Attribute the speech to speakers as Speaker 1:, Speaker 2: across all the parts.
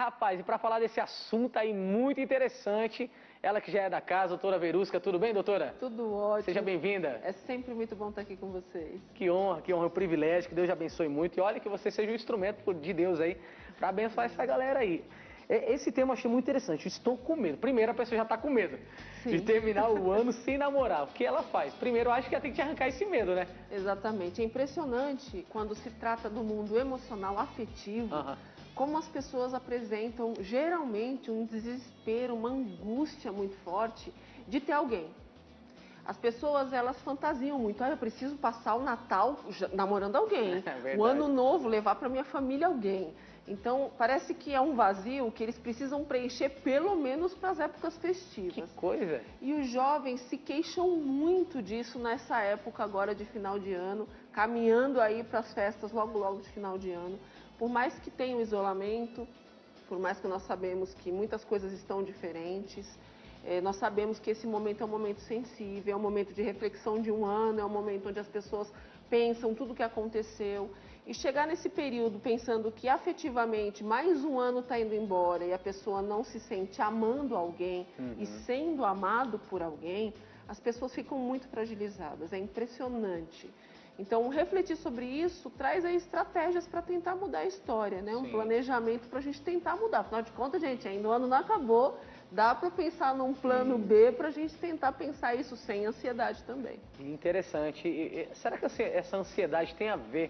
Speaker 1: rapaz, e para falar desse assunto aí muito interessante, ela que já é da casa, doutora Verusca, tudo bem, doutora?
Speaker 2: Tudo ótimo.
Speaker 1: Seja bem-vinda.
Speaker 2: É sempre muito bom estar aqui com vocês.
Speaker 1: Que honra, um privilégio, que Deus abençoe muito. E olha que você seja um instrumento de Deus aí, para abençoar essa galera aí. Esse tema eu achei muito interessante, estou com medo. Primeiro, a pessoa já está com medo de terminar o ano sem namorar. O que ela faz? Primeiro, eu acho que ela tem que arrancar esse medo, né?
Speaker 2: Exatamente. É impressionante quando se trata do mundo emocional, afetivo, como as pessoas apresentam geralmente um desespero, uma angústia muito forte de ter alguém. As pessoas, elas fantasiam muito. Eu preciso passar o Natal namorando alguém. O Ano Novo, levar para minha família alguém. Então, parece que é um vazio que eles precisam preencher pelo menos para as épocas festivas.
Speaker 1: Que coisa!
Speaker 2: E os jovens se queixam muito disso nessa época agora de final de ano, caminhando aí para as festas logo de final de ano. Por mais que tenha o isolamento, por mais que nós sabemos que muitas coisas estão diferentes, nós sabemos que esse momento é um momento sensível, é um momento de reflexão de um ano, é um momento onde as pessoas pensam tudo o que aconteceu. E chegar nesse período pensando que afetivamente mais um ano está indo embora e a pessoa não se sente amando alguém e sendo amado por alguém, as pessoas ficam muito fragilizadas, é impressionante. Então, refletir sobre isso traz aí estratégias para tentar mudar a história, né? Um planejamento para a gente tentar mudar. Afinal de contas, gente, ainda o ano não acabou, dá para pensar num plano B para a gente tentar pensar isso sem ansiedade também.
Speaker 1: Interessante. Será que essa ansiedade tem a ver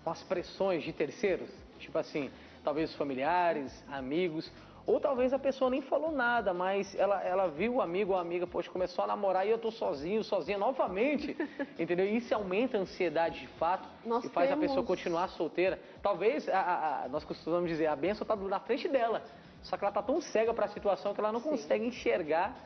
Speaker 1: com as pressões de terceiros? Tipo assim, talvez os familiares, amigos, ou talvez a pessoa nem falou nada, mas ela viu o amigo ou a amiga, poxa, começou a namorar e eu tô sozinho, sozinha novamente, entendeu? E isso aumenta a ansiedade de fato e faz a pessoa continuar solteira. Talvez, nós costumamos dizer, a bênção está na frente dela, só que ela está tão cega para a situação que ela não consegue enxergar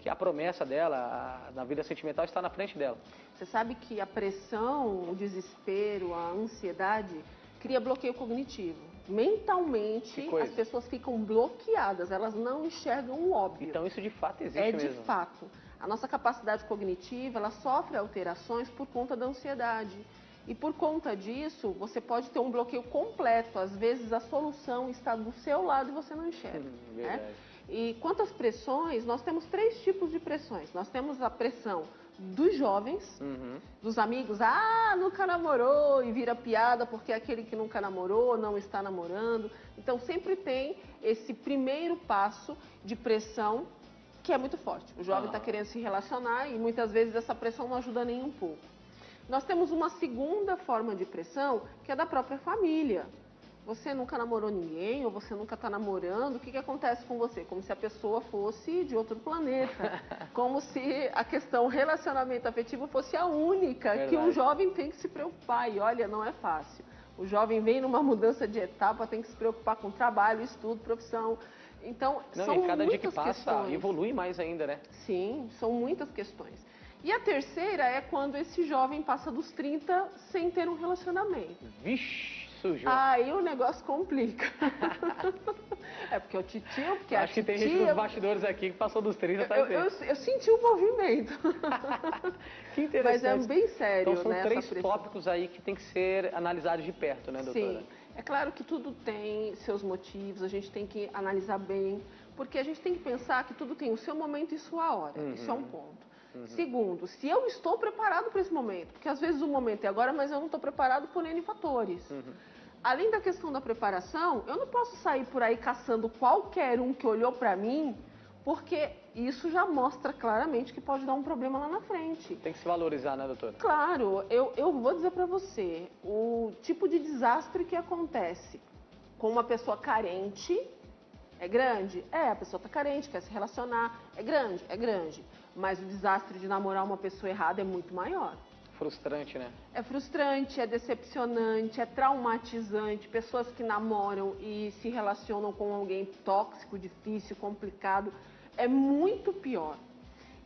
Speaker 1: que a promessa dela, na vida sentimental, está na frente dela.
Speaker 2: Você sabe que a pressão, o desespero, a ansiedade cria bloqueio cognitivo. Mentalmente, as pessoas ficam bloqueadas, elas não enxergam o óbvio.
Speaker 1: Então isso de fato existe mesmo.
Speaker 2: De fato. A nossa capacidade cognitiva, ela sofre alterações por conta da ansiedade. E por conta disso, você pode ter um bloqueio completo. Às vezes a solução está do seu lado e você não enxerga. Né? E quanto às pressões, nós temos 3 tipos de pressões. Nós temos a pressão dos jovens, dos amigos, nunca namorou, e vira piada porque aquele que nunca namorou não está namorando. Então sempre tem esse primeiro passo de pressão que é muito forte. O jovem está querendo se relacionar e muitas vezes essa pressão não ajuda nem um pouco. Nós temos uma segunda forma de pressão que é da própria família. Você nunca namorou ninguém, ou você nunca está namorando, o que acontece com você? Como se a pessoa fosse de outro planeta. Como se a questão relacionamento afetivo fosse a única que um jovem tem que se preocupar. E olha, não é fácil. O jovem vem numa mudança de etapa, tem que se preocupar com trabalho, estudo, profissão. Então, são
Speaker 1: cada dia que
Speaker 2: muitas
Speaker 1: passa,
Speaker 2: questões.
Speaker 1: evolui mais ainda, né?
Speaker 2: Sim, são muitas questões. E a terceira é quando esse jovem passa dos 30 sem ter um relacionamento.
Speaker 1: Vixe, sujou.
Speaker 2: Aí o negócio complica. É porque é o titio, porque
Speaker 1: acho que tem gente nos bastidores aqui que passou dos 30, tá
Speaker 2: eu senti o movimento.
Speaker 1: Que interessante.
Speaker 2: Mas é bem sério,
Speaker 1: então, são
Speaker 2: né?
Speaker 1: 3 tópicos aí que tem que ser analisados de perto, né, doutora?
Speaker 2: Sim. É claro que tudo tem seus motivos, a gente tem que analisar bem, porque a gente tem que pensar que tudo tem o seu momento e sua hora. Isso é um ponto. Segundo, se eu estou preparado para esse momento, porque às vezes o momento é agora, mas eu não estou preparado por N fatores. Além da questão da preparação, eu não posso sair por aí caçando qualquer um que olhou para mim, porque isso já mostra claramente que pode dar um problema lá na frente.
Speaker 1: Tem que se valorizar, né, doutora?
Speaker 2: Claro, eu vou dizer para você, o tipo de desastre que acontece com uma pessoa carente é grande? A pessoa está carente, quer se relacionar, é grande, é grande. Mas o desastre de namorar uma pessoa errada é muito maior.
Speaker 1: Frustrante, né?
Speaker 2: É frustrante, é decepcionante, é traumatizante. Pessoas que namoram e se relacionam com alguém tóxico, difícil, complicado, é muito pior.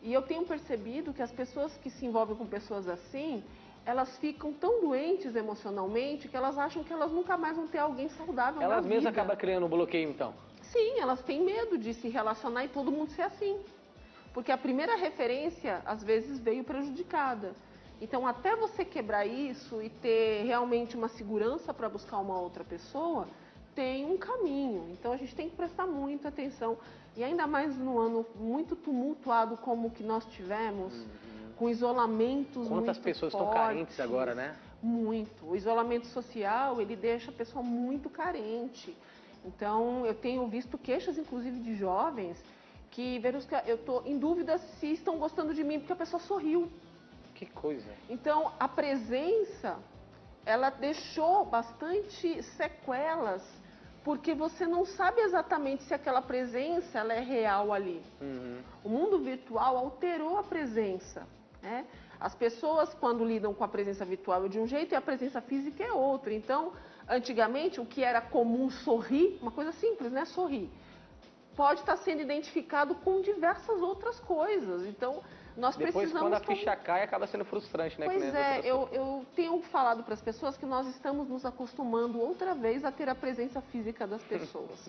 Speaker 2: E eu tenho percebido que as pessoas que se envolvem com pessoas assim, elas ficam tão doentes emocionalmente que elas acham que elas nunca mais vão ter alguém saudável na vida.
Speaker 1: Elas mesmas acabam criando um bloqueio, então?
Speaker 2: Sim, elas têm medo de se relacionar e todo mundo ser assim. Porque a primeira referência, às vezes, veio prejudicada. Então, até você quebrar isso e ter realmente uma segurança para buscar uma outra pessoa, tem um caminho. Então a gente tem que prestar muita atenção. E ainda mais num ano muito tumultuado como o que nós tivemos, com isolamentos
Speaker 1: Quantas
Speaker 2: muito
Speaker 1: pessoas
Speaker 2: fortes,
Speaker 1: estão carentes agora, né?
Speaker 2: Muito. O isolamento social, ele deixa a pessoa muito carente. Então, eu tenho visto queixas, inclusive, de jovens que, Verusca, eu estou em dúvida se estão gostando de mim porque a pessoa sorriu.
Speaker 1: Que coisa.
Speaker 2: Então, a presença, ela deixou bastante sequelas, porque você não sabe exatamente se aquela presença ela é real ali. O mundo virtual alterou a presença, né? As pessoas, quando lidam com a presença virtual é de um jeito e a presença física é outra. Então, antigamente, o que era comum sorrir, uma coisa simples, né? Sorrir, pode estar sendo identificado com diversas outras coisas. Então, nós
Speaker 1: Depois,
Speaker 2: precisamos...
Speaker 1: quando a ficha cai, acaba sendo frustrante, né?
Speaker 2: Pois é, eu tenho falado para as pessoas que nós estamos nos acostumando outra vez a ter a presença física das pessoas.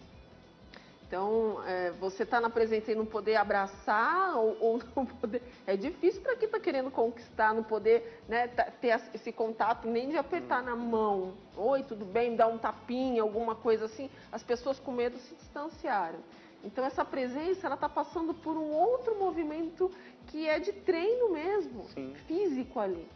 Speaker 2: Então, você está na presença e não poder abraçar ou não poder... É difícil para quem está querendo conquistar, não poder, né, ter esse contato, nem de apertar na mão. Oi, tudo bem? Me dá um tapinha, alguma coisa assim. As pessoas com medo se distanciaram. Então, essa presença, ela está passando por um outro movimento que é de treino mesmo, físico ali.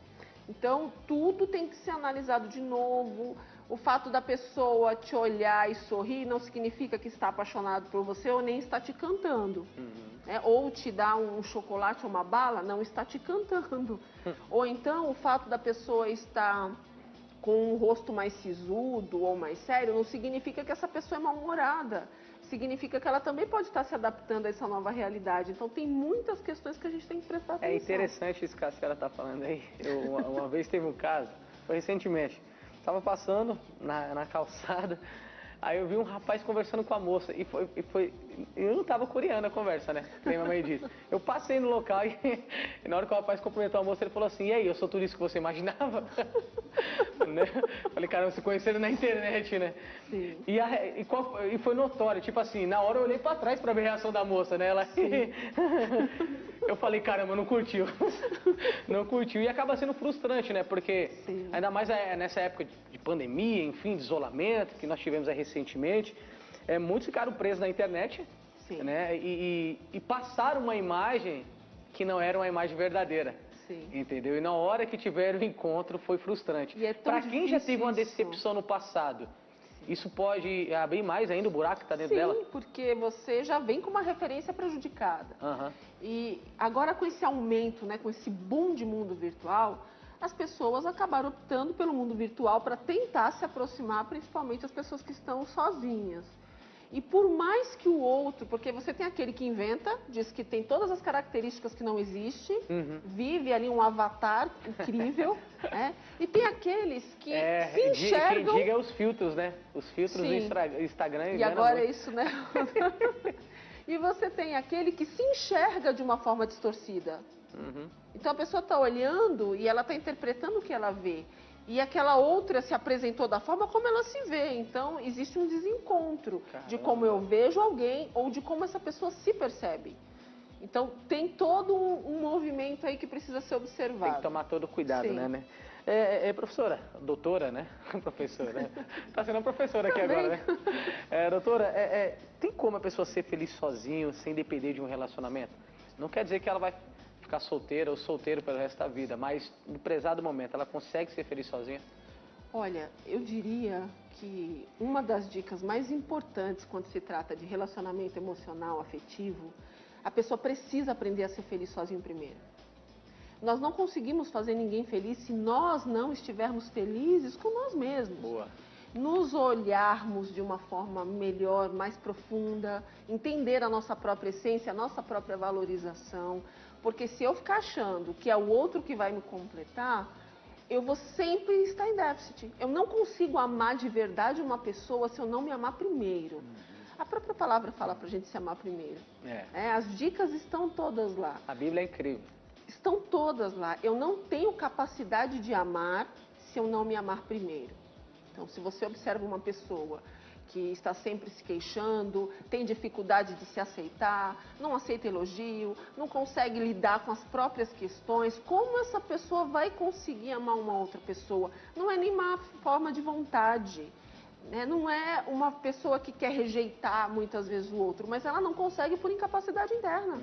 Speaker 2: Então, tudo tem que ser analisado de novo. O fato da pessoa te olhar e sorrir não significa que está apaixonado por você ou nem está te cantando. Ou te dar um chocolate ou uma bala, não está te cantando. Ou então, o fato da pessoa estar com um rosto mais sisudo ou mais sério não significa que essa pessoa é mal-humorada. Significa que ela também pode estar se adaptando a essa nova realidade. Então, tem muitas questões que a gente tem que prestar atenção.
Speaker 1: É interessante isso que a senhora está falando aí. Uma vez teve um caso, foi recentemente. Estava passando na calçada, aí eu vi um rapaz conversando com a moça. Eu não estava curiando a conversa, né? Que nem a mãe disse. Eu passei no local e na hora que o rapaz cumprimentou a moça, ele falou assim: e aí, eu sou tudo isso que você imaginava? Né? Falei, caramba, se conheceram na internet, né?
Speaker 2: Sim.
Speaker 1: E foi notório, tipo assim, na hora eu olhei pra trás pra ver a reação da moça, né? Ela... Eu falei, caramba, não curtiu. Não curtiu. E acaba sendo frustrante, né? Porque ainda mais nessa época de pandemia, enfim, de isolamento, que nós tivemos aí recentemente, muitos ficaram presos na internet, né? E passaram uma imagem que não era uma imagem verdadeira. Entendeu? E na hora que tiveram o encontro foi frustrante. Para quem já teve uma decepção no passado, isso pode abrir mais ainda o buraco que está dentro dela?
Speaker 2: Sim, porque você já vem com uma referência prejudicada. E agora com esse aumento, né, com esse boom de mundo virtual, as pessoas acabaram optando pelo mundo virtual para tentar se aproximar, principalmente as pessoas que estão sozinhas. E por mais que o outro, porque você tem aquele que inventa, diz que tem todas as características que não existem, vive ali um avatar incrível, né? E tem aqueles que se enxergam...
Speaker 1: Quem diga é os filtros, né? Os filtros do Instagram.
Speaker 2: E agora é isso, né? E você tem aquele que se enxerga de uma forma distorcida. Então a pessoa está olhando e ela está interpretando o que ela vê. E aquela outra se apresentou da forma como ela se vê. Então, existe um desencontro de como eu vejo alguém ou de como essa pessoa se percebe. Então, tem todo um movimento aí que precisa ser observado.
Speaker 1: Tem que tomar todo cuidado, né? Professora, doutora, né? Professora. Está sendo uma professora aqui agora, né? Doutora, tem como a pessoa ser feliz sozinho, sem depender de um relacionamento? Não quer dizer que ela vai ficar solteira ou solteiro pelo resto da vida, mas no prezado momento, ela consegue ser feliz sozinha?
Speaker 2: Olha, eu diria que uma das dicas mais importantes quando se trata de relacionamento emocional, afetivo, a pessoa precisa aprender a ser feliz sozinho primeiro. Nós não conseguimos fazer ninguém feliz se nós não estivermos felizes com nós mesmos.
Speaker 1: Boa.
Speaker 2: Nos olharmos de uma forma melhor, mais profunda, entender a nossa própria essência, a nossa própria valorização. Porque se eu ficar achando que é o outro que vai me completar, eu vou sempre estar em déficit. Eu não consigo amar de verdade uma pessoa se eu não me amar primeiro. A própria palavra fala pra gente se amar primeiro. As dicas estão todas lá.
Speaker 1: A Bíblia é incrível.
Speaker 2: Estão todas lá. Eu não tenho capacidade de amar se eu não me amar primeiro. Então, se você observa uma pessoa que está sempre se queixando, tem dificuldade de se aceitar, não aceita elogio, não consegue lidar com as próprias questões, como essa pessoa vai conseguir amar uma outra pessoa? Não é nem uma forma de vontade. né? Não é uma pessoa que quer rejeitar muitas vezes o outro, mas ela não consegue por incapacidade interna.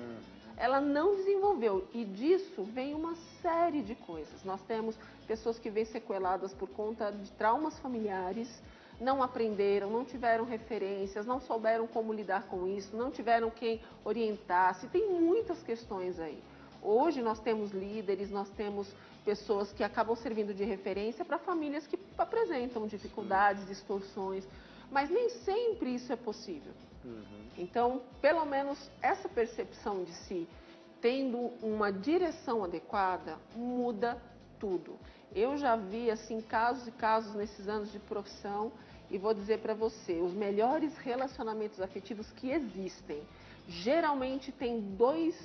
Speaker 2: Ela não desenvolveu, e disso vem uma série de coisas. Nós temos pessoas que vêm sequeladas por conta de traumas familiares, não aprenderam, não tiveram referências, não souberam como lidar com isso, não tiveram quem orientasse, tem muitas questões aí. Hoje nós temos líderes, nós temos pessoas que acabam servindo de referência para famílias que apresentam dificuldades, distorções, mas nem sempre isso é possível. Então, pelo menos essa percepção de si, tendo uma direção adequada, muda tudo. Eu já vi assim casos e casos nesses anos de profissão e vou dizer para você, os melhores relacionamentos afetivos que existem, geralmente tem dois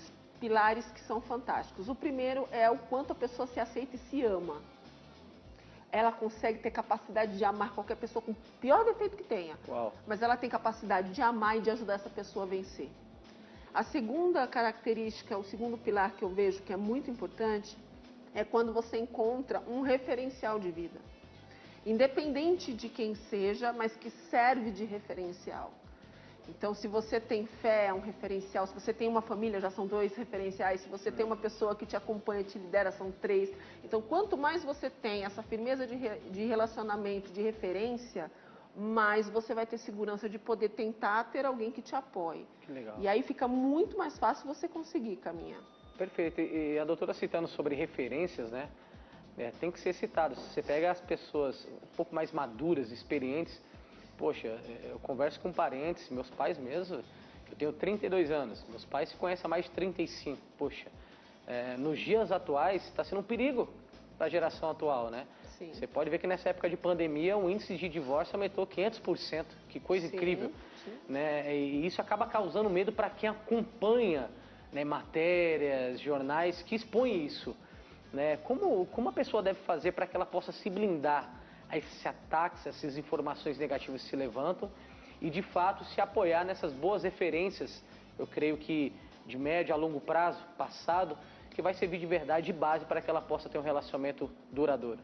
Speaker 2: pilares que são fantásticos. O primeiro é o quanto a pessoa se aceita e se ama. Ela consegue ter capacidade de amar qualquer pessoa com o pior defeito que tenha.
Speaker 1: Uau.
Speaker 2: Mas ela tem capacidade de amar e de ajudar essa pessoa a vencer. A segunda característica, o segundo pilar que eu vejo que é muito importante, é quando você encontra um referencial de vida. Independente de quem seja, mas que serve de referencial. Então, se você tem fé, é um referencial. Se você tem uma família, já são 2 referenciais. Se você tem uma pessoa que te acompanha, te lidera, são 3. Então, quanto mais você tem essa firmeza de relacionamento, de referência, mais você vai ter segurança de poder tentar ter alguém que te apoie.
Speaker 1: Que legal.
Speaker 2: E aí fica muito mais fácil você conseguir caminhar.
Speaker 1: Perfeito. E a doutora citando sobre referências, né? Tem que ser citado. Se você pega as pessoas um pouco mais maduras, experientes, poxa, eu converso com parentes, meus pais mesmo, eu tenho 32 anos, meus pais se conhecem há mais de 35, poxa, nos dias atuais está sendo um perigo para a geração atual, né?
Speaker 2: Sim.
Speaker 1: Você pode ver que nessa época de pandemia o índice de divórcio aumentou 500%, que coisa
Speaker 2: Sim,
Speaker 1: incrível,
Speaker 2: sim.
Speaker 1: né? E isso acaba causando medo para quem acompanha, né, matérias, jornais que expõem isso, né? Como a pessoa deve fazer para que ela possa se blindar a esses ataques, essas informações negativas que se levantam e, de fato, se apoiar nessas boas referências, eu creio que de médio a longo prazo, passado, que vai servir de verdade de base para que ela possa ter um relacionamento duradouro.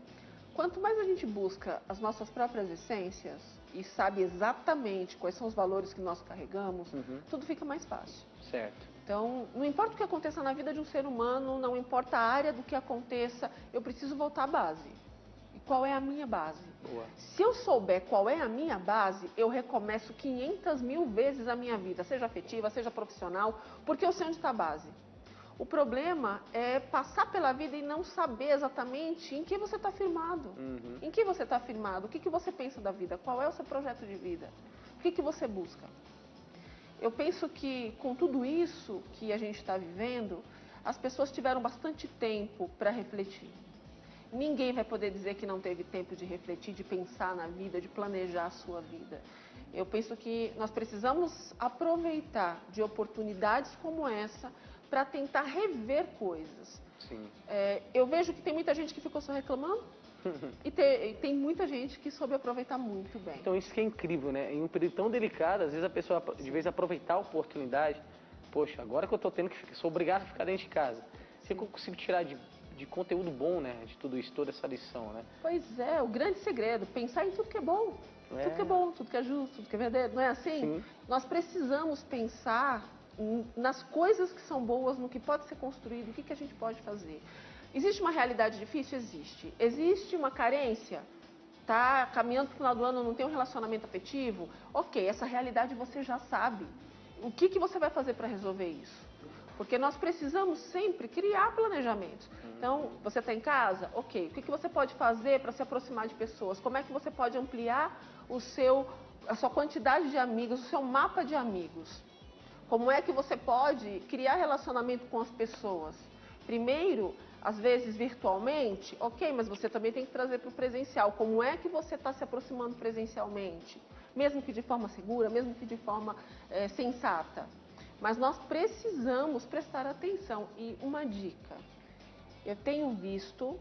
Speaker 2: Quanto mais a gente busca as nossas próprias essências e sabe exatamente quais são os valores que nós carregamos, tudo fica mais fácil.
Speaker 1: Certo.
Speaker 2: Então, não importa o que aconteça na vida de um ser humano, não importa a área do que aconteça, eu preciso voltar à base. Qual é a minha base?
Speaker 1: Boa.
Speaker 2: Se eu souber qual é a minha base, eu recomeço 500.000 vezes a minha vida, seja afetiva, seja profissional, porque eu sei onde está a base. O problema é passar pela vida e não saber exatamente em que você está firmado. Em que você está firmado? O que você pensa da vida? Qual é o seu projeto de vida? O que você busca? Eu penso que com tudo isso que a gente está vivendo, as pessoas tiveram bastante tempo para refletir. Ninguém vai poder dizer que não teve tempo de refletir, de pensar na vida, de planejar a sua vida. Eu penso que nós precisamos aproveitar de oportunidades como essa para tentar rever coisas.
Speaker 1: Sim.
Speaker 2: Eu vejo que tem muita gente que ficou só reclamando e tem muita gente que soube aproveitar muito bem.
Speaker 1: Então isso que é incrível, né? Em um período tão delicado, às vezes a pessoa, de vez aproveitar a oportunidade, poxa, agora que eu estou tendo que sou obrigado a ficar dentro de casa, o que eu consigo tirar de conteúdo bom, né? De tudo isso, toda essa lição, né?
Speaker 2: Pois é, o grande segredo, pensar em tudo que é bom. Tudo que é bom, tudo que é justo, tudo que é verdadeiro, não é assim?
Speaker 1: Sim.
Speaker 2: Nós precisamos pensar nas coisas que são boas, no que pode ser construído, o que a gente pode fazer. Existe uma realidade difícil? Existe. Existe uma carência? Tá caminhando para o final do ano, não tem um relacionamento afetivo? Ok, essa realidade você já sabe. O que você vai fazer para resolver isso? Porque nós precisamos sempre criar planejamentos. Então, você está em casa? Ok. O que você pode fazer para se aproximar de pessoas? Como é que você pode ampliar a sua quantidade de amigos, o seu mapa de amigos? Como é que você pode criar relacionamento com as pessoas? Primeiro, às vezes virtualmente, ok, mas você também tem que trazer para o presencial. Como é que você está se aproximando presencialmente? Mesmo que de forma segura, mesmo que de forma sensata. Mas nós precisamos prestar atenção. E uma dica, eu tenho visto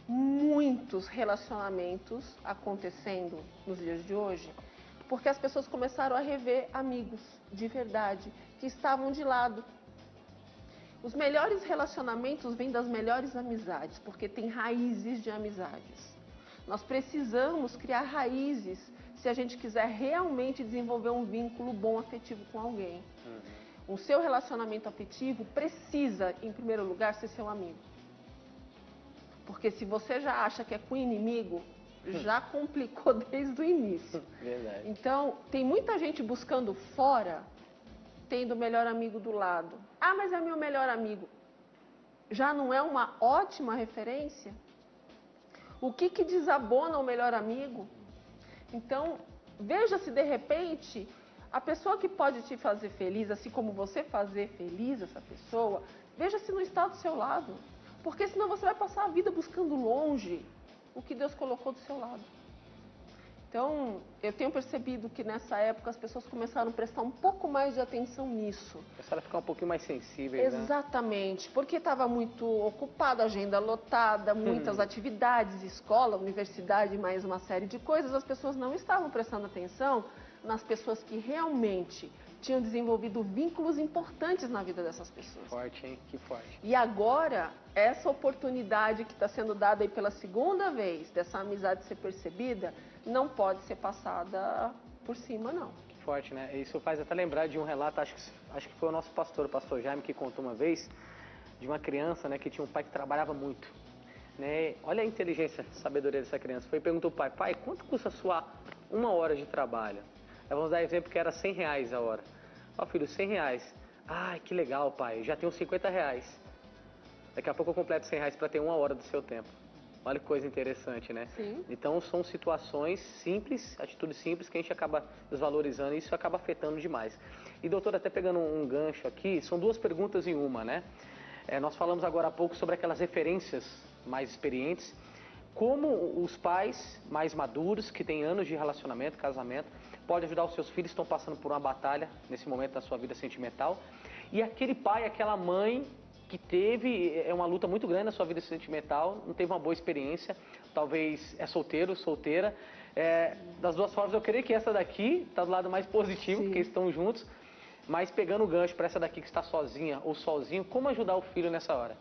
Speaker 2: muitos relacionamentos acontecendo nos dias de hoje, porque as pessoas começaram a rever amigos de verdade, que estavam de lado. Os melhores relacionamentos vêm das melhores amizades, porque tem raízes de amizades. Nós precisamos criar raízes se a gente quiser realmente desenvolver um vínculo bom afetivo com alguém. O seu relacionamento afetivo precisa, em primeiro lugar, ser seu amigo. Porque se você já acha que é com o inimigo, já complicou desde o início.
Speaker 1: Verdade.
Speaker 2: Então, tem muita gente buscando fora, tendo o melhor amigo do lado. Ah, mas é meu melhor amigo. Já não é uma ótima referência? O que desabona o melhor amigo? Então, veja se de repente a pessoa que pode te fazer feliz, assim como você fazer feliz essa pessoa, veja se não está do seu lado. Porque senão você vai passar a vida buscando longe o que Deus colocou do seu lado. Então, eu tenho percebido que nessa época as pessoas começaram a prestar um pouco mais de atenção nisso.
Speaker 1: Começaram a ficar um pouquinho mais sensíveis, né?
Speaker 2: Exatamente, porque estava muito ocupada, agenda lotada, muitas atividades, escola, universidade, mais uma série de coisas. As pessoas não estavam prestando atenção nas pessoas que realmente tinham desenvolvido vínculos importantes na vida dessas pessoas.
Speaker 1: Forte, hein? Que forte.
Speaker 2: E agora, essa oportunidade que está sendo dada aí pela segunda vez, dessa amizade ser percebida, não pode ser passada por cima, não.
Speaker 1: Que forte, né? Isso faz até lembrar de um relato, acho que foi o nosso pastor, o pastor Jaime, que contou uma vez, de uma criança, né, que tinha um pai que trabalhava muito. Né? Olha a inteligência, a sabedoria dessa criança. Foi e perguntou ao pai, pai, quanto custa a sua 1 hora de trabalho? Aí vamos dar exemplo que era R$100 a hora. Ó, filho, R$100. Ai, que legal, pai, já tenho R$50. Daqui a pouco eu completo R$100 para ter 1 hora do seu tempo. Olha que coisa interessante, né?
Speaker 2: Sim.
Speaker 1: Então são situações simples, atitudes simples que a gente acaba desvalorizando e isso acaba afetando demais. E doutor, até pegando um gancho aqui, são 2 perguntas em uma, né? Nós falamos agora há pouco sobre aquelas referências mais experientes, como os pais mais maduros, que têm anos de relacionamento, casamento, podem ajudar os seus filhos que estão passando por uma batalha nesse momento da sua vida sentimental. E aquele pai, aquela mãe que teve uma luta muito grande na sua vida sentimental, não teve uma boa experiência, talvez é solteiro, solteira. Das 2 formas, eu creio que essa daqui está do lado mais positivo,
Speaker 2: Sim.
Speaker 1: porque estão juntos, mas pegando o gancho para essa daqui que está sozinha ou sozinho, como ajudar o filho nessa hora?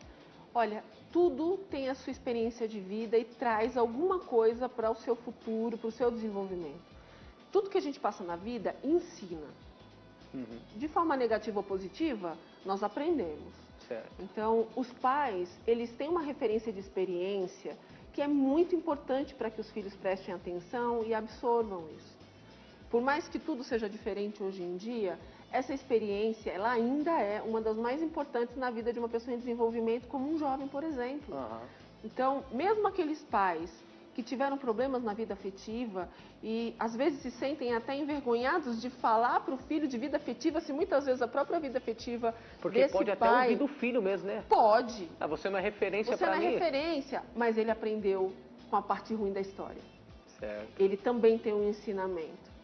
Speaker 2: Olha, tudo tem a sua experiência de vida e traz alguma coisa para o seu futuro, para o seu desenvolvimento. Tudo que a gente passa na vida ensina. De forma negativa ou positiva, nós aprendemos.
Speaker 1: Certo.
Speaker 2: Então, os pais, eles têm uma referência de experiência que é muito importante para que os filhos prestem atenção e absorvam isso. Por mais que tudo seja diferente hoje em dia, essa experiência, ela ainda é uma das mais importantes na vida de uma pessoa em desenvolvimento, como um jovem, por exemplo. Então, mesmo aqueles pais que tiveram problemas na vida afetiva e às vezes se sentem até envergonhados de falar para o filho de vida afetiva, se muitas vezes a própria vida afetiva
Speaker 1: Porque
Speaker 2: desse
Speaker 1: pode até
Speaker 2: pai...
Speaker 1: ouvir do filho mesmo, né?
Speaker 2: Pode.
Speaker 1: Ah, você não é referência
Speaker 2: Você
Speaker 1: para
Speaker 2: não
Speaker 1: mim?
Speaker 2: é referência, mas ele aprendeu com a parte ruim da história.
Speaker 1: Certo.
Speaker 2: Ele também tem um ensinamento.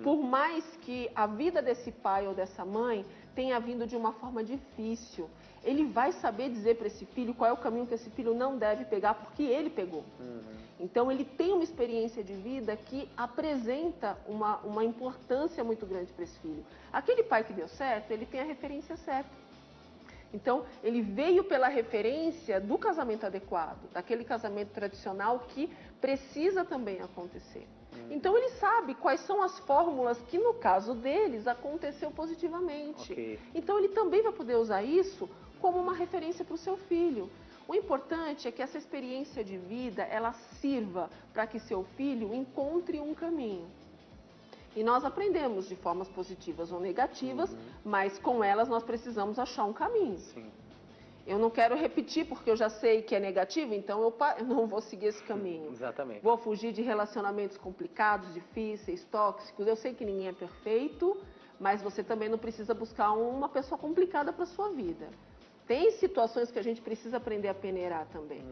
Speaker 2: Por mais que a vida desse pai ou dessa mãe tenha vindo de uma forma difícil, ele vai saber dizer para esse filho qual é o caminho que esse filho não deve pegar, porque ele pegou. Então, ele tem uma experiência de vida que apresenta uma importância muito grande para esse filho. Aquele pai que deu certo, ele tem a referência certa. Então, ele veio pela referência do casamento adequado, daquele casamento tradicional que precisa também acontecer. Então, ele sabe quais são as fórmulas que, no caso deles, aconteceu positivamente.
Speaker 1: Ok.
Speaker 2: Então, ele também vai poder usar isso como uma referência para o seu filho. O importante é que essa experiência de vida, ela sirva para que seu filho encontre um caminho. E nós aprendemos de formas positivas ou negativas, mas com elas nós precisamos achar um caminho.
Speaker 1: Sim.
Speaker 2: Eu não quero repetir porque eu já sei que é negativo, então eu não vou seguir esse caminho.
Speaker 1: Exatamente.
Speaker 2: Vou fugir de relacionamentos complicados, difíceis, tóxicos. Eu sei que ninguém é perfeito, mas você também não precisa buscar uma pessoa complicada para a sua vida. Tem situações que a gente precisa aprender a peneirar também.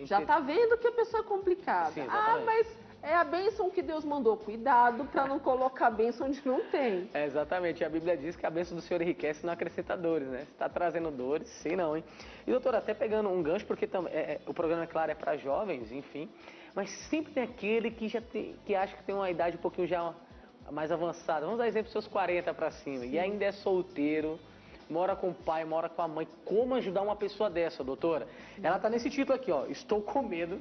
Speaker 2: Já está vendo que a pessoa é complicada.
Speaker 1: Sim,
Speaker 2: mas é a bênção que Deus mandou. Cuidado para não colocar a bênção onde não tem.
Speaker 1: Exatamente. A Bíblia diz que a bênção do Senhor enriquece e não acrescenta dores, né? Você está trazendo dores, sim não, hein? E, doutor, até pegando um gancho, porque o programa, é claro, é para jovens, enfim, mas sempre tem aquele que que acha que tem uma idade um pouquinho já mais avançada. Vamos dar exemplo dos seus 40 para cima. Sim. E ainda é solteiro, mora com o pai, mora com a mãe. Como ajudar uma pessoa dessa, doutora? Ela tá nesse título aqui, ó. Estou com medo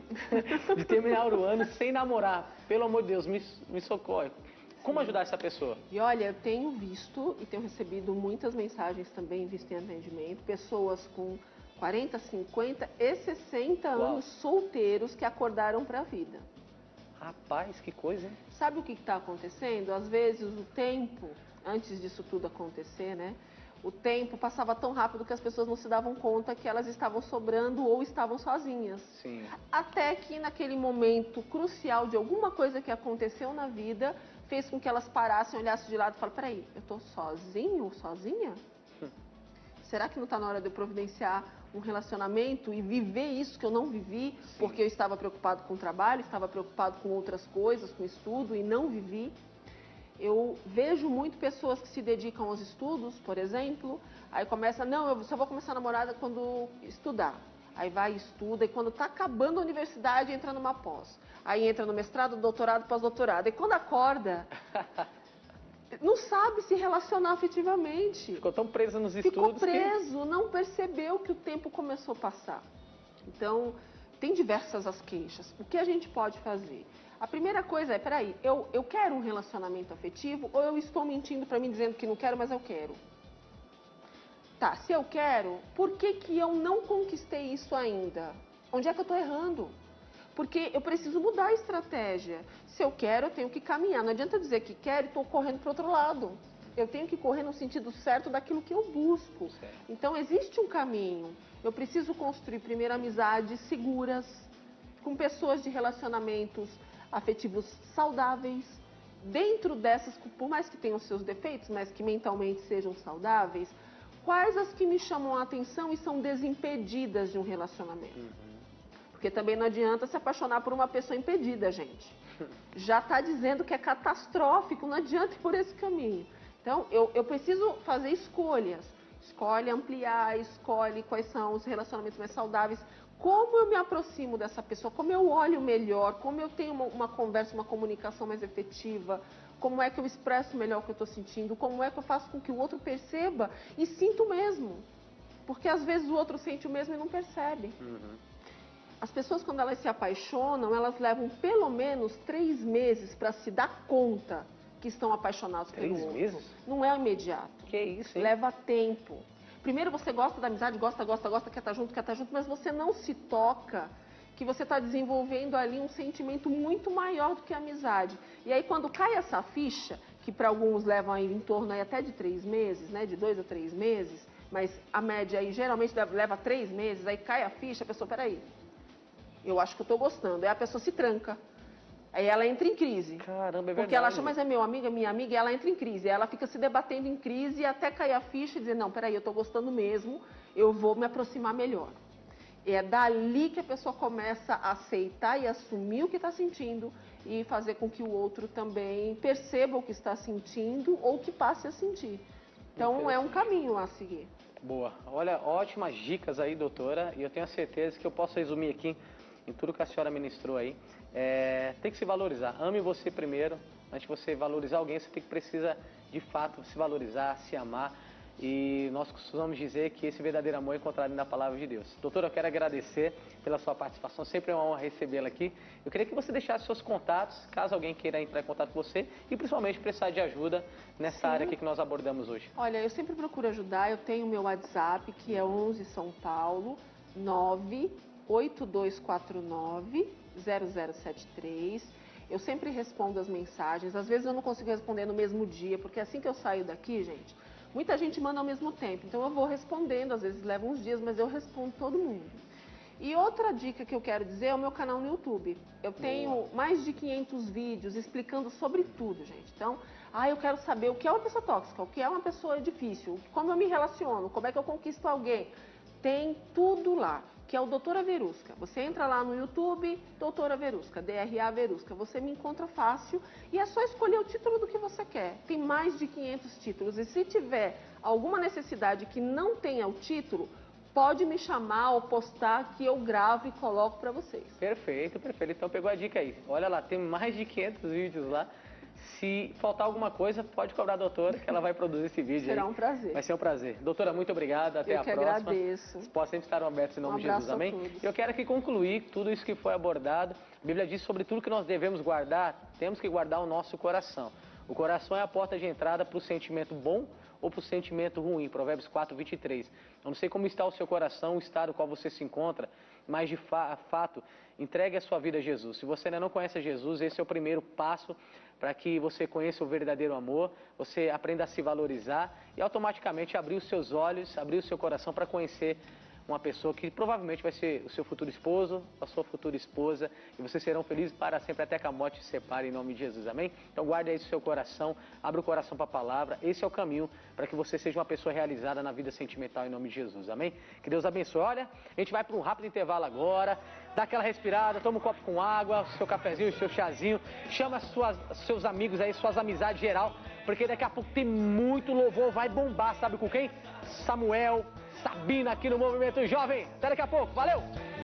Speaker 1: de terminar o ano sem namorar. Pelo amor de Deus, me socorre. Como ajudar essa pessoa?
Speaker 2: E olha, eu tenho visto e tenho recebido muitas mensagens também, visto em atendimento, pessoas com 40, 50 e 60 anos solteiros que acordaram para a vida.
Speaker 1: Rapaz, que coisa, hein?
Speaker 2: Sabe o que está acontecendo? Às vezes o tempo, antes disso tudo acontecer, né? O tempo passava tão rápido que as pessoas não se davam conta que elas estavam sobrando ou estavam sozinhas.
Speaker 1: Sim.
Speaker 2: Até que naquele momento crucial de alguma coisa que aconteceu na vida, fez com que elas parassem, olhassem de lado e falassem, peraí, eu tô sozinho, sozinha? Será que não está na hora de eu providenciar um relacionamento e viver isso que eu não vivi, porque eu estava preocupado com o trabalho, estava preocupado com outras coisas, com estudo e não vivi? Eu vejo muito pessoas que se dedicam aos estudos, por exemplo, aí começa, não, eu só vou começar a namorar quando estudar. Aí vai e estuda, e quando está acabando a universidade, entra numa pós. Aí entra no mestrado, doutorado, pós-doutorado. E quando acorda, não sabe se relacionar afetivamente.
Speaker 1: Ficou tão presa nos estudos.
Speaker 2: Ficou preso, não percebeu que o tempo começou a passar. Então, tem diversas as queixas. O que a gente pode fazer? A primeira coisa é, peraí, eu quero um relacionamento afetivo ou eu estou mentindo para mim dizendo que não quero, mas eu quero? Tá, se eu quero, por que eu não conquistei isso ainda? Onde é que eu estou errando? Porque eu preciso mudar a estratégia. Se eu quero, eu tenho que caminhar. Não adianta dizer que quero e estou correndo para o outro lado. Eu tenho que correr no sentido certo daquilo que eu busco. Então, existe um caminho. Eu preciso construir, primeiro, amizades seguras, com pessoas de relacionamentos afetivos saudáveis. Dentro dessas, por mais que tenham seus defeitos, mas que mentalmente sejam saudáveis, quais as que me chamam a atenção e são desimpedidas de um relacionamento? Porque também não adianta se apaixonar por uma pessoa impedida, gente. Já está dizendo que é catastrófico, não adianta ir por esse caminho. Então, eu preciso fazer escolhas. Escolhe ampliar, escolhe quais são os relacionamentos mais saudáveis. Como eu me aproximo dessa pessoa, como eu olho melhor, como eu tenho uma conversa, uma comunicação mais efetiva, como é que eu expresso melhor o que eu estou sentindo, como é que eu faço com que o outro perceba e sinta o mesmo. Porque às vezes o outro sente o mesmo e não percebe. As pessoas, quando elas se apaixonam, elas levam pelo menos 3 meses para se dar conta que estão apaixonados pelo outro.
Speaker 1: 3 meses?
Speaker 2: Não é imediato.
Speaker 1: Que isso, hein?
Speaker 2: Leva tempo. Primeiro você gosta da amizade, gosta, quer estar junto, mas você não se toca que você está desenvolvendo ali um sentimento muito maior do que a amizade. E aí quando cai essa ficha, que para alguns levam aí em torno aí até de 3 meses, né, de 2 a 3 meses, mas a média aí geralmente leva 3 meses, aí cai a ficha, a pessoa, peraí, eu acho que eu estou gostando. Aí a pessoa se tranca. Aí ela entra em crise.
Speaker 1: Caramba, é verdade.
Speaker 2: Porque ela acha, mas é meu amigo, é minha amiga, e ela entra em crise. Aí ela fica se debatendo em crise até cair a ficha e dizer, não, peraí, eu estou gostando mesmo, eu vou me aproximar melhor. E é dali que a pessoa começa a aceitar e assumir o que está sentindo e fazer com que o outro também perceba o que está sentindo ou que passe a sentir. Então é um caminho a seguir.
Speaker 1: Boa. Olha, ótimas dicas aí, doutora, e eu tenho a certeza que eu posso resumir aqui em tudo que a senhora ministrou aí. Tem que se valorizar. Ame você primeiro. Antes de você valorizar alguém, você precisa, de fato, se valorizar, se amar. E nós costumamos dizer que esse verdadeiro amor é encontrado na palavra de Deus. Doutora, eu quero agradecer pela sua participação. Sempre é uma honra recebê-la aqui. Eu queria que você deixasse seus contatos, caso alguém queira entrar em contato com você e principalmente precisar de ajuda nessa área aqui que nós abordamos hoje.
Speaker 2: Olha, eu sempre procuro ajudar. Eu tenho o meu WhatsApp, que é 11 São Paulo 982490073. Eu sempre respondo as mensagens. Às vezes eu não consigo responder no mesmo dia, porque assim que eu saio daqui, gente, muita gente manda ao mesmo tempo. Então eu vou respondendo, às vezes leva uns dias, mas eu respondo todo mundo. E outra dica que eu quero dizer é o meu canal no YouTube. Eu tenho mais de 500 vídeos explicando sobre tudo, gente. Então, eu quero saber o que é uma pessoa tóxica, o que é uma pessoa difícil, como eu me relaciono, como é que eu conquisto alguém. Tem tudo lá, que é o Doutora Verusca. Você entra lá no YouTube, Doutora Verusca, DRA Verusca. Você me encontra fácil e é só escolher o título do que você quer. Tem mais de 500 títulos e se tiver alguma necessidade que não tenha o título, pode me chamar ou postar que eu gravo e coloco para vocês.
Speaker 1: Perfeito, perfeito. Então pegou a dica aí. Olha lá, tem mais de 500 vídeos lá. Se faltar alguma coisa, pode cobrar a doutora, que ela vai produzir esse vídeo.
Speaker 2: Será
Speaker 1: aí.
Speaker 2: um prazer.
Speaker 1: Vai ser um prazer. Doutora, muito obrigado. Até a próxima.
Speaker 2: Eu que agradeço.
Speaker 1: Os postos sempre estarão abertos em nome de Jesus. Amém? Eu quero aqui concluir tudo isso que foi abordado. A Bíblia diz sobre tudo que nós devemos guardar. Temos que guardar o nosso coração. O coração é a porta de entrada para o sentimento bom ou para o sentimento ruim. Provérbios 4, 23. Eu não sei como está o seu coração, o estado no qual você se encontra, mas de fato, entregue a sua vida a Jesus. Se você ainda não conhece a Jesus, esse é o primeiro passo para que você conheça o verdadeiro amor, você aprenda a se valorizar e automaticamente abrir os seus olhos, abrir o seu coração para conhecer uma pessoa que provavelmente vai ser o seu futuro esposo, a sua futura esposa, e vocês serão felizes para sempre até que a morte se separe em nome de Jesus, amém? Então guarde aí o seu coração, abra o coração para a palavra, esse é o caminho para que você seja uma pessoa realizada na vida sentimental em nome de Jesus, amém? Que Deus abençoe. Olha, a gente vai para um rápido intervalo agora, dá aquela respirada, toma um copo com água, o seu cafezinho, o seu chazinho, chama seus amigos aí, suas amizades geral, porque daqui a pouco tem muito louvor, vai bombar, sabe com quem? Samuel, Sabina aqui no Movimento Jovem. Até daqui a pouco. Valeu!